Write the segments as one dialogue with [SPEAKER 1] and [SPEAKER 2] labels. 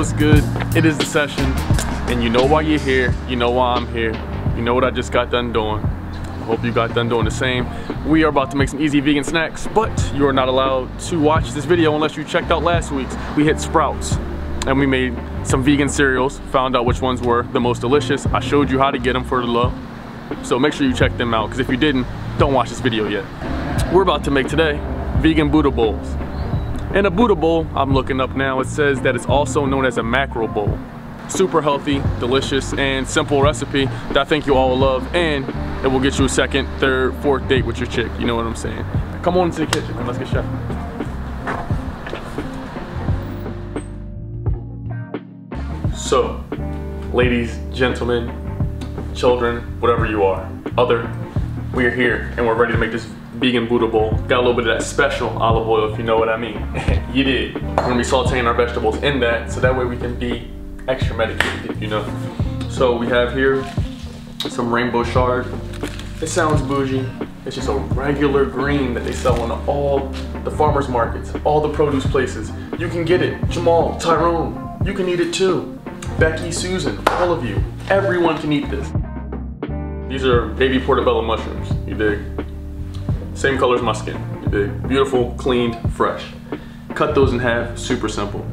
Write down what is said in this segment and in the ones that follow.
[SPEAKER 1] what's good? It is the session, and you know why you're here, you know why I'm here, you know what I just got done doing. I hope you got done doing the same. We are about to make some easy vegan snacks, but you are not allowed to watch this video unless you checked out last week's. We hit Sprouts, and we made some vegan cereals, found out which ones were the most delicious. I showed you how to get them for the low, so make sure you check them out, because if you didn't, don't watch this video yet. We're about to make today vegan Buddha bowls. And a Buddha bowl, I'm looking up now, it says that it's also known as a macro bowl. Super healthy, delicious, and simple recipe that I think you all love, and it will get you a second, third, fourth date with your chick, you know what I'm saying. Come on into the kitchen and let's get chefing. So, ladies, gentlemen, children, whatever you are, we are here and we're ready to make this vegan Buddha bowl. Got a little bit of that special olive oil, if you know what I mean. You did. We're gonna be sauteing our vegetables in that, so that way we can be extra medicated, you know. So we have here some rainbow chard. It sounds bougie. It's just a regular green that they sell in all the farmers markets, all the produce places. You can get it. Jamal, Tyrone, you can eat it too. Becky, Susan, all of you. Everyone can eat this. These are baby portobello mushrooms, you dig? Same color as my skin, you dig? Beautiful, cleaned, fresh. Cut those in half, super simple.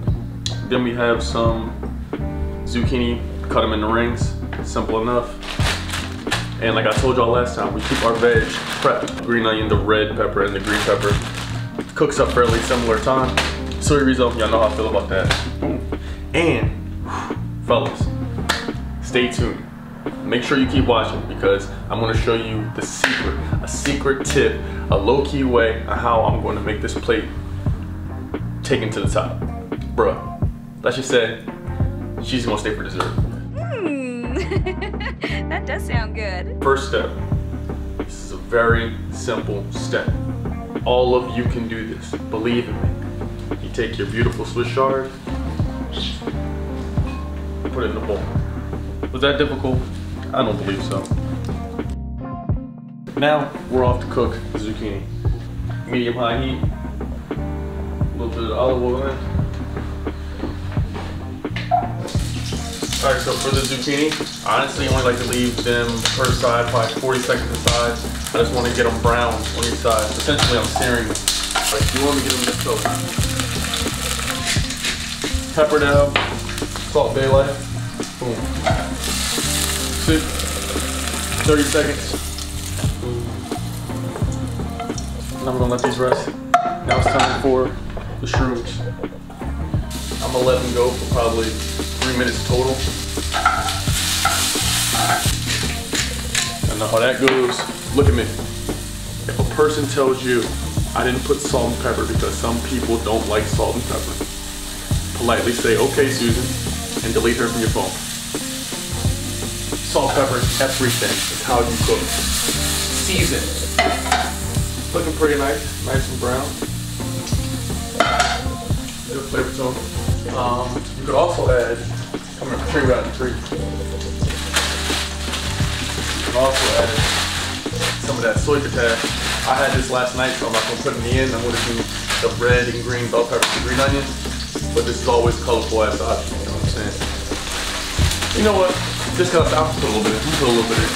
[SPEAKER 1] Then we have some zucchini, cut them into rings, simple enough. And like I told y'all last time, we keep our veg prepped. Green onion, the red pepper, and the green pepper. Cooks up fairly similar time. Soy rizo, y'all know how I feel about that. Boom. And, fellas, stay tuned. Make sure you keep watching, because I'm gonna show you the secret, a secret tip, a low-key way on how I'm gonna make this plate taken to the top. Bruh, let's just say, she's gonna stay for dessert.
[SPEAKER 2] That does sound good.
[SPEAKER 1] First step, this is a very simple step. All of you can do this, believe in me. You take your beautiful Swiss chard, put it in the bowl. Was that difficult? I don't believe so. Now we're off to cook the zucchini. Medium-high heat, a little bit of olive oil in. Alright, so for the zucchini, I honestly only like to leave them per side, probably 40 seconds aside. I just want to get them brown on each side. Essentially, I'm searing them. Like, you want to get them this color. Pepper down, salt, bay light, boom. 30 seconds. And I'm gonna let these rest. Now it's time for the shrooms. I'm gonna let them go for probably 3 minutes total. I know how that goes. Look at me. If a person tells you I didn't put salt and pepper because some people don't like salt and pepper, politely say, okay, Susan, and delete her from your phone. Salt, pepper, everything is how you cook. Season. Looking pretty nice, nice and brown. Good flavor to them. You could also add, I'm gonna trim out the tree. You can also add some of that soy potash. I had this last night, so I'm not gonna put it in the end. I'm gonna do the red and green bell pepper and green onion. But this is always colorful as the option, you know what I'm saying? You know what? Just cause I'll put a little bit in,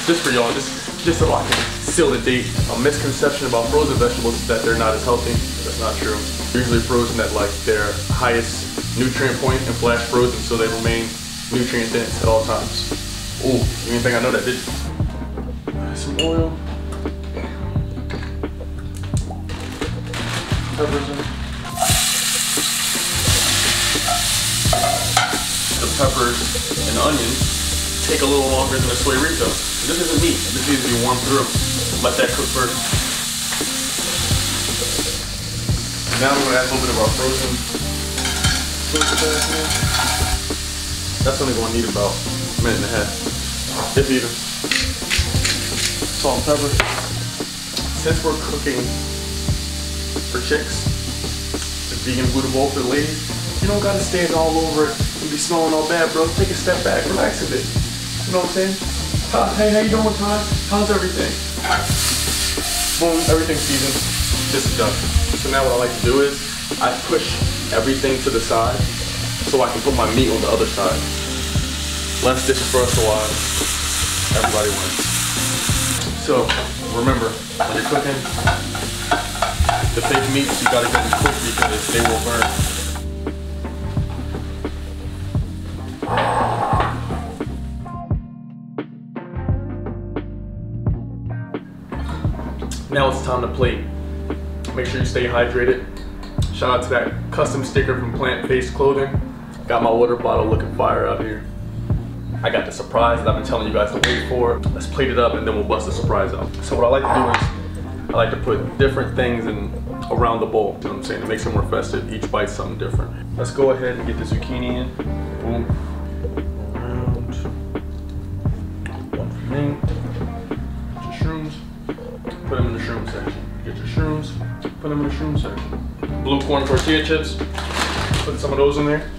[SPEAKER 1] just for y'all, just so I can seal the date. A misconception about frozen vegetables is that they're not as healthy. That's not true. They're usually frozen at like their highest nutrient point and flash frozen, so they remain nutrient dense at all times. Ooh, you didn't think I know that, did you? Some oil. Peppers in. The peppers and onions take a little longer than the soy rizo. This isn't meat. This needs to be warmed through. Let that cook first. Now we're gonna add a little bit of our frozen soy potash in. That's only gonna need about a minute and a half, if even. Salt and pepper. Since we're cooking for chicks, the vegan Buddha bowl for the ladies, you don't gotta stand all over it and be smelling all bad, bro. Take a step back, relax a bit. You know what I'm saying? Hey, how you doing, Todd? How's everything? Boom, everything's seasoned. This is done. So now what I like to do is I push everything to the side so I can put my meat on the other side. Less dishes for us to wash. Everybody wins. So remember, when you're cooking the fake meats, you gotta get them quick because they will burn. Now it's time to plate. Make sure you stay hydrated. Shout out to that custom sticker from Plant-Based Clothing. Got my water bottle looking fire out here. I got the surprise that I've been telling you guys to wait for. Let's plate it up and then we'll bust the surprise out. So what I like to do is, I like to put different things around the bowl. You know what I'm saying? It makes it more festive. Each bite's something different. Let's go ahead and get the zucchini in. Boom. Around. One for me. Get your shrooms. Put them in the shroom section. Get your shrooms. Put them in the shroom section. Blue corn tortilla chips. Put some of those in there.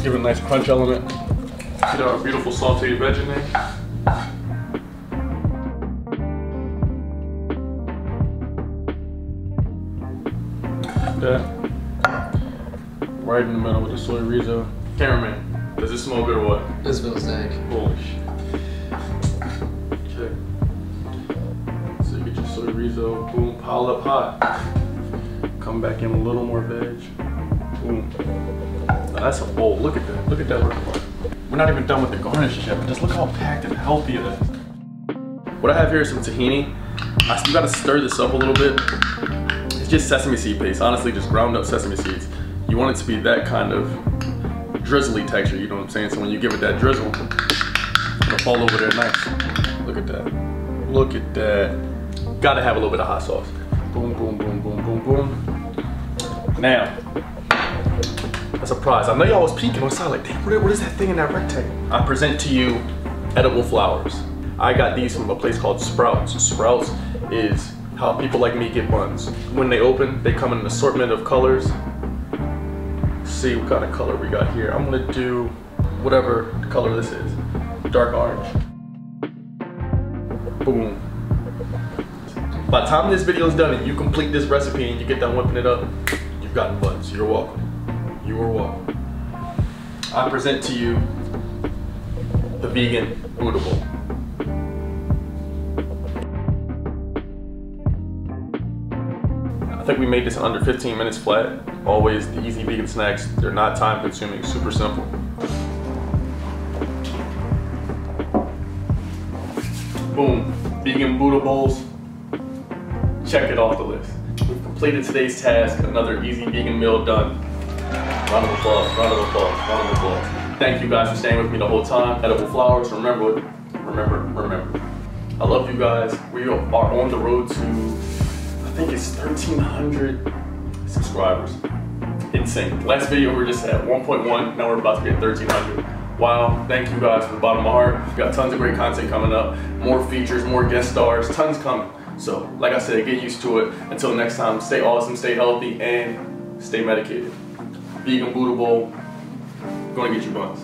[SPEAKER 1] Give it a nice crunch element. Get our beautiful sauteed veg in there. That. Right in the middle with the soy rizzo. Cameraman, does this smell good or what?
[SPEAKER 3] This smells dank.
[SPEAKER 1] Holy shit. Okay. So you get your soy rizzo, boom, pile up hot. Come back in with a little more veg. Boom. Now that's a bowl. Look at that. Look at that work. We're not even done with the garnishes yet, but just look how packed and healthy it is. What I have here is some tahini. I still gotta stir this up a little bit. It's just sesame seed paste. Honestly, just ground up sesame seeds. You want it to be that kind of drizzly texture, you know what I'm saying? So when you give it that drizzle, it'll fall over there nice. Look at that. Look at that. Gotta have a little bit of hot sauce. Boom, boom, boom, boom, boom, boom. Now, a surprise. I know y'all was peeking on the side like, damn, what is that thing in that rectangle? I present to you edible flowers. I got these from a place called Sprouts. Sprouts is how people like me get buns. When they open, they come in an assortment of colors. Let's see what kind of color we got here. I'm gonna do whatever color this is. Dark orange. Boom. By the time this video is done and you complete this recipe and you get done whipping it up, you've gotten buns. You're welcome. You are welcome. I present to you the vegan Buddha bowl. I think we made this in under 15 minutes flat. Always the easy vegan snacks. They're not time consuming, super simple. Boom, vegan Buddha bowls. Check it off the list. We've completed today's task. Another easy vegan meal done. Round of applause, round of applause, round of applause. Thank you guys for staying with me the whole time. Edible flowers, remember. I love you guys. We are on the road to, I think it's 1,300 subscribers. Insane. Last video we were just at 1.1, now we're about to be at 1,300. Wow, thank you guys from the bottom of my heart. We've got tons of great content coming up. More features, more guest stars, tons coming. So, like I said, get used to it. Until next time, stay awesome, stay healthy, and stay medicated. Vegan Buddha bowl, gonna get you buns.